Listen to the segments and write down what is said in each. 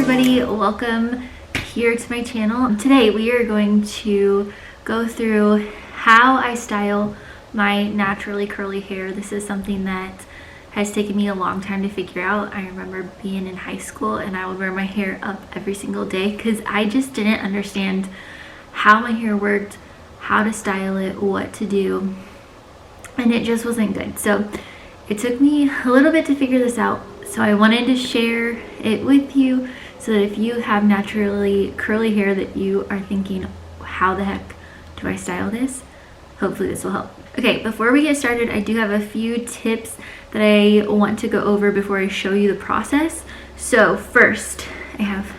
everybody, welcome here to my channel. Today we are going to go through how I style my naturally curly hair. This is something that has taken me a long time to figure out. I remember being in high school and I would wear my hair up every single day because I just didn't understand how my hair worked, how to style it, what to do, and it just wasn't good. So it took me a little bit to figure this out. So I wanted to share it with you so that if you have naturally curly hair that you are thinking, how the heck do I style this? Hopefully this will help. Okay, before we get started, I do have a few tips that I want to go over before I show you the process. So first, I have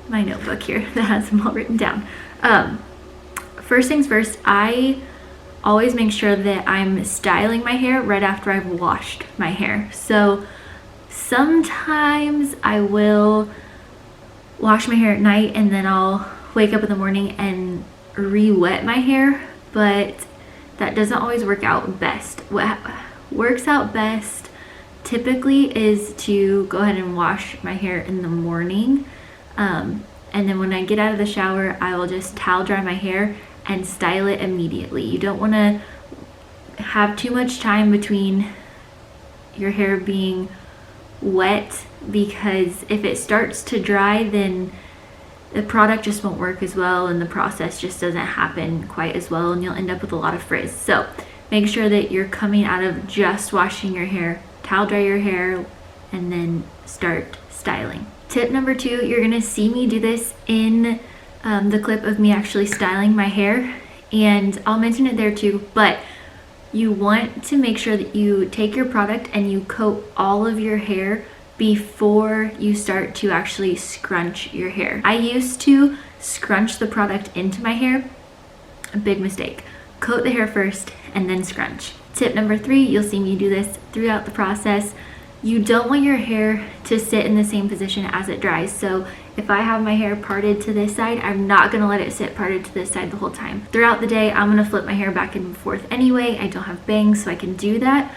my notebook here that has them all written down. First things first, I always make sure that I'm styling my hair right after I've washed my hair. So sometimes I will wash my hair at night and then I'll wake up in the morning and re-wet my hair, but that doesn't always work out best. What works out best typically is to go ahead and wash my hair in the morning, and then when I get out of the shower, I will just towel dry my hair and style it immediately. You don't want to have too much time between your hair being wet, because if it starts to dry, then the product just won't work as well and the process just doesn't happen quite as well and you'll end up with a lot of frizz. So make sure that you're coming out of just washing your hair, towel dry your hair, and then start styling. Tip number 2, you're gonna see me do this in the clip of me actually styling my hair, and I'll mention it there too, but you want to make sure that you take your product and you coat all of your hair before you start to actually scrunch your hair. I used to scrunch the product into my hair. A big mistake. Coat the hair first and then scrunch. Tip number 3, you'll see me do this throughout the process. You don't want your hair to sit in the same position as it dries. So if I have my hair parted to this side, I'm not gonna let it sit parted to this side the whole time. Throughout the day, I'm gonna flip my hair back and forth anyway. I don't have bangs, so I can do that.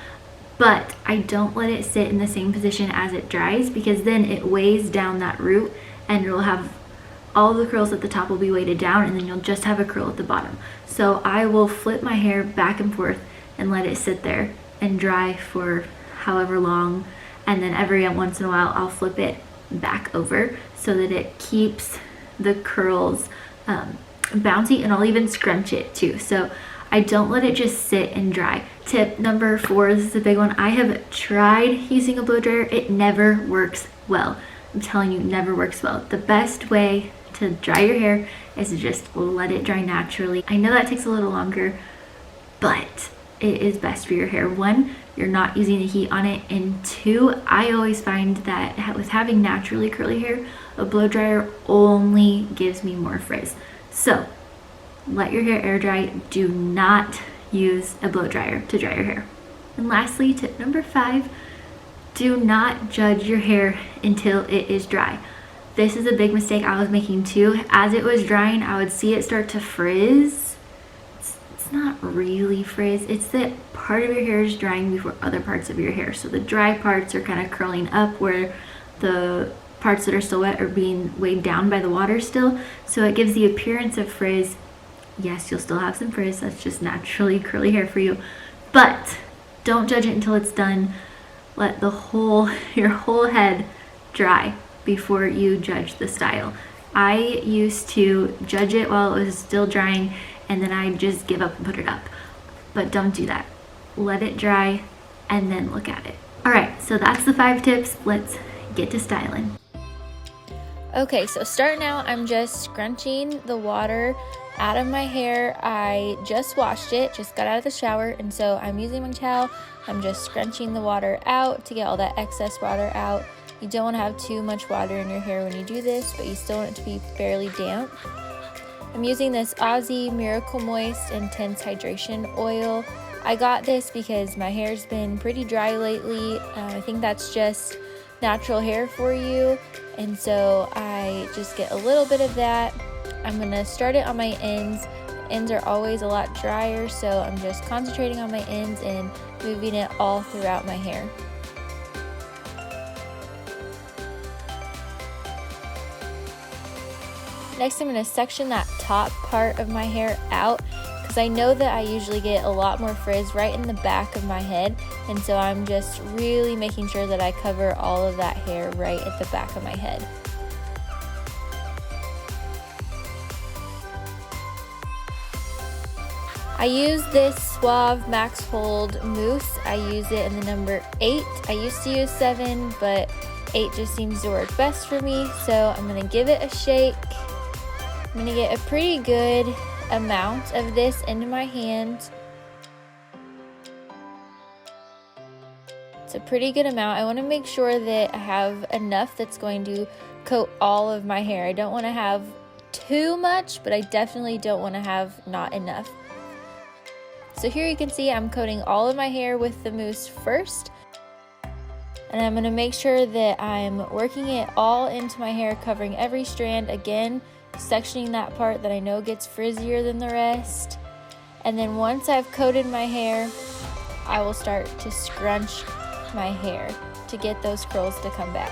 But I don't let it sit in the same position as it dries, because then it weighs down that root and you'll have all the curls at the top will be weighted down and then you'll just have a curl at the bottom. So I will flip my hair back and forth and let it sit there and dry for however long, and then every once in a while I'll flip it back over so that it keeps the curls bouncy, and I'll even scrunch it too. So I don't let it just sit and dry. Tip number 4, this is a big one. I have tried using a blow dryer. It never works well. I'm telling you, it never works well. The best way to dry your hair is to just let it dry naturally. I know that takes a little longer, but it is best for your hair. 1, you're not using the heat on it, and 2, I always find that with having naturally curly hair, a blow dryer only gives me more frizz. So let your hair air dry. Do not use a blow dryer to dry your hair. And lastly, tip number 5, do not judge your hair until it is dry. This is a big mistake I was making too. As it was drying, I would see it start to frizz. It's not really frizz, it's that part of your hair is drying before other parts of your hair. So the dry parts are kind of curling up where the parts that are still wet are being weighed down by the water still. So it gives the appearance of frizz. Yes, you'll still have some frizz. That's just naturally curly hair for you. But don't judge it until it's done. Let your whole head dry before you judge the style. I used to judge it while it was still drying, and then I'd just give up and put it up. But don't do that. Let it dry and then look at it. All right, so that's the 5 tips. Let's get to styling. Okay, so starting out, I'm just scrunching the water out of my hair. I just washed it, just got out of the shower, and so I'm using my towel. I'm just scrunching the water out to get all that excess water out. You don't want to have too much water in your hair when you do this, but you still want it to be fairly damp. I'm using this Aussie Miracle Moist Intense Hydration Oil. I got this because my hair's been pretty dry lately. I think that's just natural hair for you, and so I just get a little bit of that. I'm gonna start it on my ends. Ends are always a lot drier, so I'm just concentrating on my ends and moving it all throughout my hair. Next, I'm going to section that top part of my hair out because I know that I usually get a lot more frizz right in the back of my head, and so I'm just really making sure that I cover all of that hair right at the back of my head. I use this Suave Max Hold mousse. I use it in the number 8. I used to use 7, but 8 just seems to work best for me, so I'm going to give it a shake. I'm going to get a pretty good amount of this into my hand. It's a pretty good amount. I want to make sure that I have enough that's going to coat all of my hair. I don't want to have too much, but I definitely don't want to have not enough. So here you can see I'm coating all of my hair with the mousse first. And I'm going to make sure that I'm working it all into my hair, covering every strand again, sectioning that part that I know gets frizzier than the rest. And then once I've coated my hair, I will start to scrunch my hair to get those curls to come back.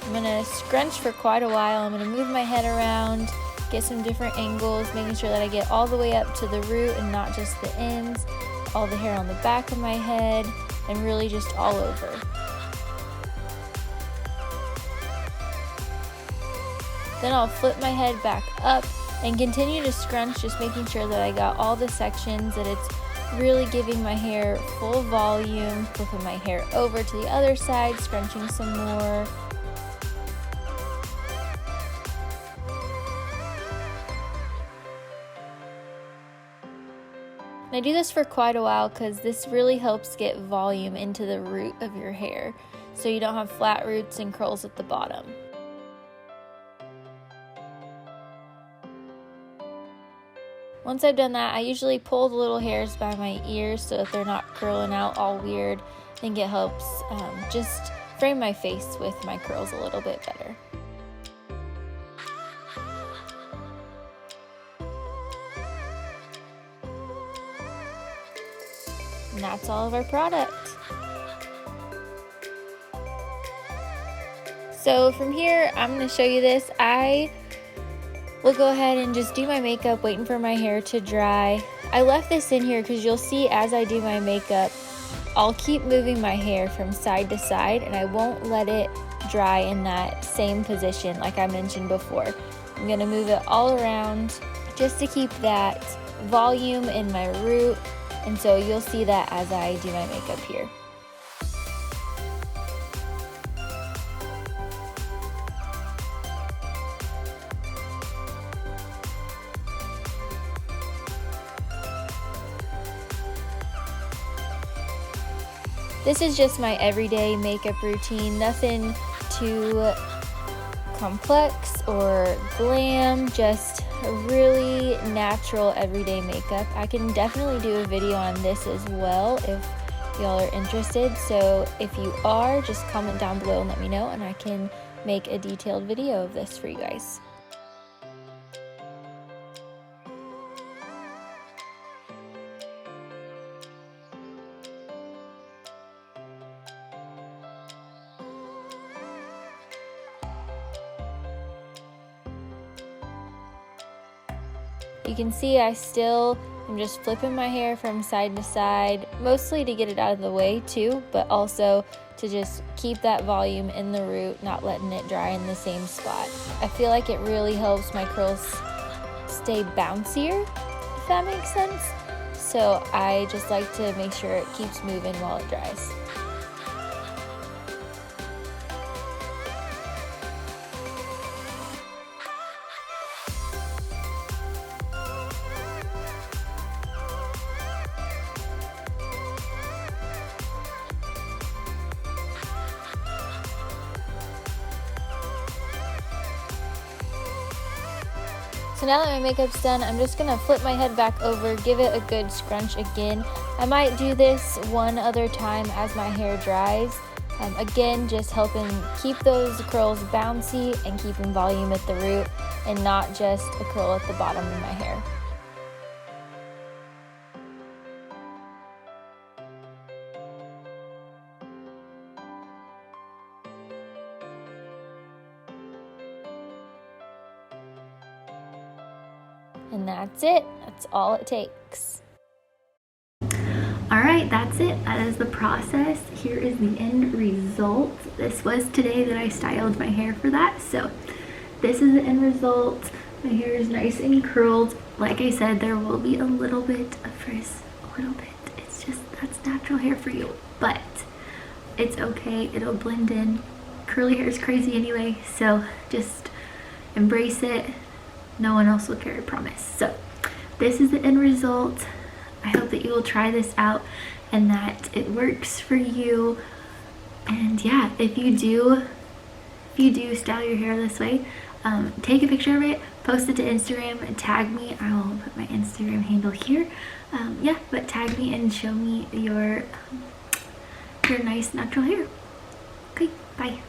I'm going to scrunch for quite a while. I'm going to move my head around, get some different angles, making sure that I get all the way up to the root and not just the ends, all the hair on the back of my head, and really just all over. Then I'll flip my head back up and continue to scrunch, just making sure that I got all the sections, that it's really giving my hair full volume, flipping my hair over to the other side, scrunching some more. And I do this for quite a while because this really helps get volume into the root of your hair, so you don't have flat roots and curls at the bottom. Once I've done that, I usually pull the little hairs by my ears so that they're not curling out all weird. I think it helps just frame my face with my curls a little bit better. And that's all of our product. So from here, I'm going to show you this. I will go ahead and just do my makeup, waiting for my hair to dry. I left this in here because you'll see as I do my makeup, I'll keep moving my hair from side to side and I won't let it dry in that same position like I mentioned before. I'm going to move it all around just to keep that volume in my root. And so you'll see that as I do my makeup here. This is just my everyday makeup routine, nothing too complex or glam, just a really natural everyday makeup. I can definitely do a video on this as well if y'all are interested. So if you are, just comment down below and let me know and I can make a detailed video of this for you guys. You can see I'm just flipping my hair from side to side, mostly to get it out of the way too, but also to just keep that volume in the root, not letting it dry in the same spot. I feel like it really helps my curls stay bouncier, if that makes sense. So I just like to make sure it keeps moving while it dries. So now that my makeup's done, I'm just going to flip my head back over, give it a good scrunch again. I might do this one other time as my hair dries. Again, just helping keep those curls bouncy and keeping volume at the root and not just a curl at the bottom of my hair. And that's it. That's all it takes. All right, that's it. That is the process. Here is the end result. This was today that I styled my hair for that. So this is the end result. My hair is nice and curled. Like I said, there will be a little bit of frizz, a little bit. It's just, that's natural hair for you, but it's okay. It'll blend in. Curly hair is crazy anyway, so just embrace it. No one else will care, I promise. So this is the end result. I hope that you will try this out and that it works for you. And yeah, if you do style your hair this way, take a picture of it, post it to Instagram, and tag me. I will put my Instagram handle here. Yeah, but tag me and show me your nice natural hair. Okay, bye.